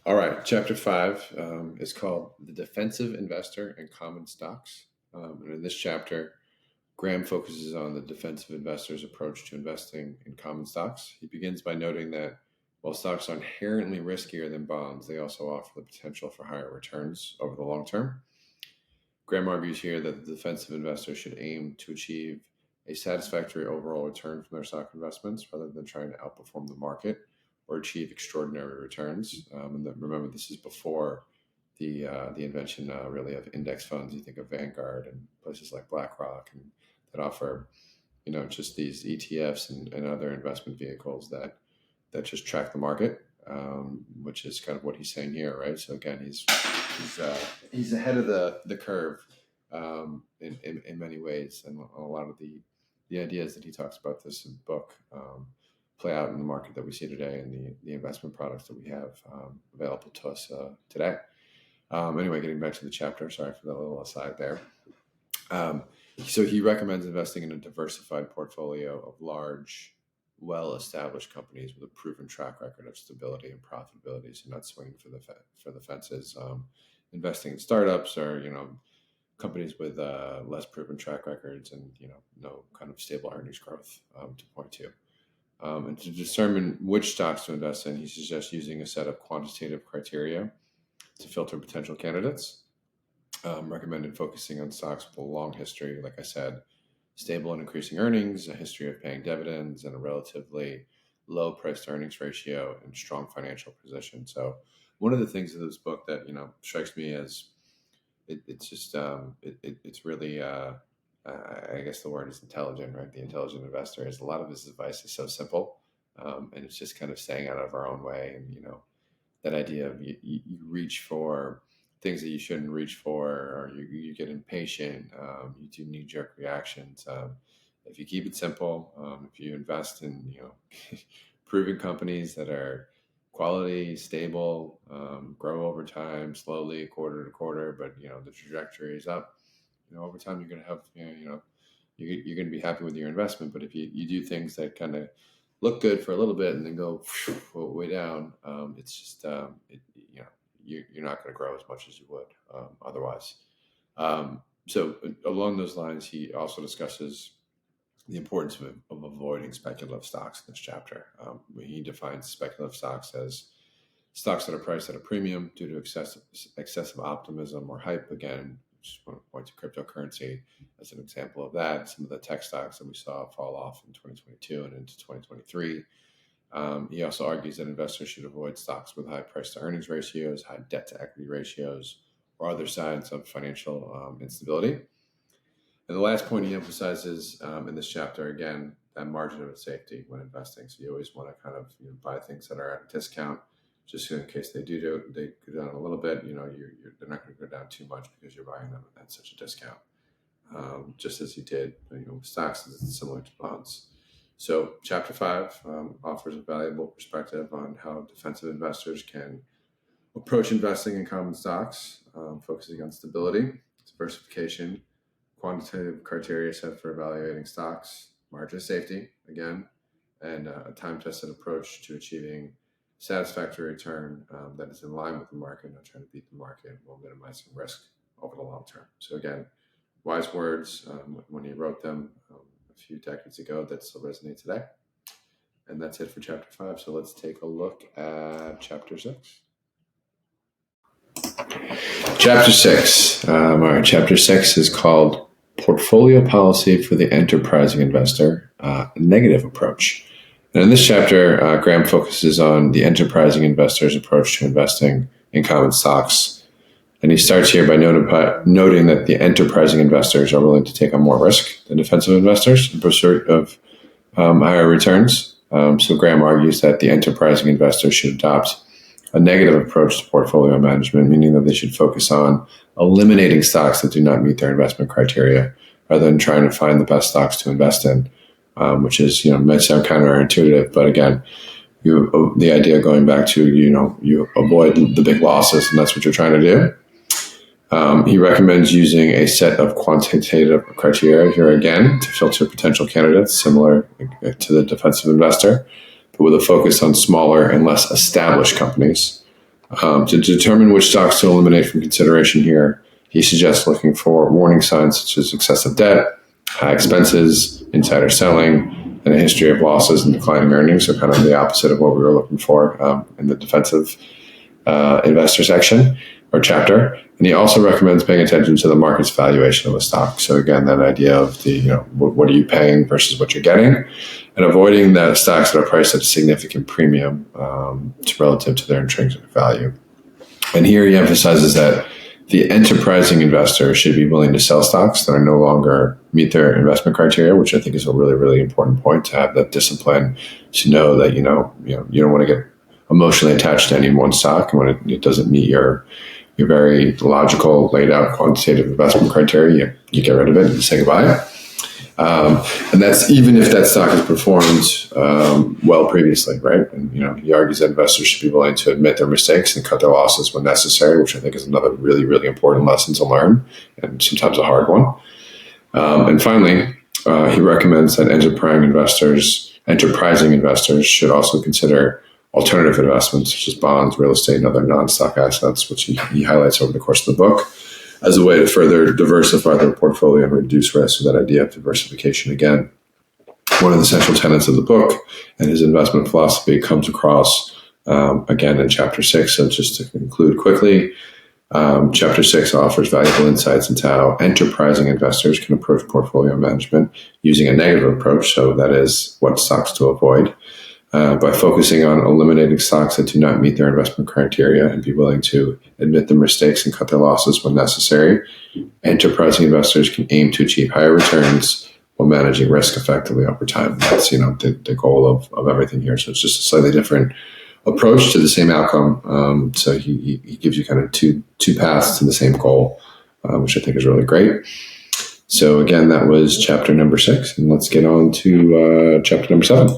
All right, chapter 5 is called The Defensive Investor and Common Stocks. And in this chapter, Graham focuses on the defensive investor's approach to investing in common stocks. He begins by noting that while stocks are inherently riskier than bonds, they also offer the potential for higher returns over the long term. Graham argues here that the defensive investor should aim to achieve a satisfactory overall return from their stock investments rather than trying to outperform the market or achieve extraordinary returns. And remember, this is before the invention really of index funds. You think of Vanguard and places like BlackRock and that offer just these ETFs and other investment vehicles that just track the market, which is kind of what he's saying here, right? So again, he's ahead of the curve in many ways, and a lot of the ideas that he talks about this in the book play out in the market that we see today and the investment products that we have available to us today. Anyway, getting back to the chapter, sorry for the little aside there. So he recommends investing in a diversified portfolio of large, well-established companies with a proven track record of stability and profitability, so not swinging for the fences. Investing in startups or companies with less proven track records and no kind of stable earnings growth to point to. And to determine which stocks to invest in, he suggests using a set of quantitative criteria to filter potential candidates. Recommended focusing on stocks with a long history, like I said, stable and increasing earnings, a history of paying dividends, and a relatively low price to earnings ratio and strong financial position. So one of the things in this book that strikes me as it's really I guess the word is intelligent, right? The intelligent investor is a lot of his advice is so simple, and it's just kind of staying out of our own way. And that idea of you reach for things that you shouldn't reach for, or you get impatient, you do knee-jerk reactions. If you keep it simple, if you invest in proven companies that are quality, stable, grow over time, slowly, quarter to quarter, but the trajectory is up. Over time, you're going to have you're going to be happy with your investment. But if you do things that kind of look good for a little bit and then go way down, it's just you're not going to grow as much as you would otherwise. So along those lines, he also discusses the importance of avoiding speculative stocks in this chapter. He defines speculative stocks as stocks that are priced at a premium due to excessive optimism or hype. Again, just want to point to cryptocurrency as an example of that. Some of the tech stocks that we saw fall off in 2022 and into 2023. He also argues that investors should avoid stocks with high price to earnings ratios, high debt to equity ratios, or other signs of financial instability. And the last point he emphasizes in this chapter, again, that margin of safety when investing. So you always want to kind of buy things that are at a discount, just in case they go down a little bit. They're not going to go down too much because you're buying them at such a discount. Just as you did, with stocks, it's similar to bonds. So Chapter 5 offers a valuable perspective on how defensive investors can approach investing in common stocks, focusing on stability, diversification, quantitative criteria set for evaluating stocks, margin of safety, again, and a time-tested approach to achieving satisfactory return that is in line with the market, not trying to beat the market while minimizing risk over the long term. So again, wise words when he wrote them a few decades ago that still resonate today. And that's it for Chapter 5. So let's take a look at Chapter 6. Chapter 6. All right, Chapter 6 is called Portfolio Policy for the Enterprising Investor, Negative Approach. And in this chapter, Graham focuses on the enterprising investor's approach to investing in common stocks. And he starts here by noting that the enterprising investors are willing to take on more risk than defensive investors in pursuit of higher returns. So Graham argues that the enterprising investor should adopt a negative approach to portfolio management, meaning that they should focus on eliminating stocks that do not meet their investment criteria rather than trying to find the best stocks to invest in, which is, might sound counterintuitive, but again, the idea going back to, you avoid the big losses, and that's what you're trying to do. He recommends using a set of quantitative criteria here again to filter potential candidates, similar to the defensive investor, but with a focus on smaller and less established companies. To determine which stocks to eliminate from consideration here, he suggests looking for warning signs such as excessive debt, high expenses, insider selling, and a history of losses and declining earnings. So kind of the opposite of what we were looking for in the defensive investor section or chapter. And he also recommends paying attention to the market's valuation of a stock. So again, that idea of the, what are you paying versus what you're getting, and avoiding that stocks that are priced at a significant premium relative to their intrinsic value. And here he emphasizes that the enterprising investor should be willing to sell stocks that are no longer meet their investment criteria, which I think is a really, really important point, to have that discipline to know that, you don't want to get emotionally attached to any one stock. And when it doesn't meet your very logical, laid out quantitative investment criteria, you get rid of it and say goodbye. And that's even if that stock has performed well previously, right? And he argues that investors should be willing to admit their mistakes and cut their losses when necessary, which I think is another really, really important lesson to learn, and sometimes a hard one. And finally, he recommends that enterprising investors should also consider alternative investments such as bonds, real estate, and other non-stock assets, which he highlights over the course of the book, as a way to further diversify their portfolio and reduce risk. So that idea of diversification, again, one of the central tenets of the book and his investment philosophy, comes across again in Chapter 6. So just to conclude quickly, Chapter 6 offers valuable insights into how enterprising investors can approach portfolio management using a negative approach. So that is what stocks to avoid. By focusing on eliminating stocks that do not meet their investment criteria and be willing to admit their mistakes and cut their losses when necessary, enterprising investors can aim to achieve higher returns while managing risk effectively over time. That's the goal of everything here. So it's just a slightly different approach to the same outcome. So he gives you kind of two paths to the same goal, which I think is really great. So again, that was chapter number 6, and let's get on to chapter number 7.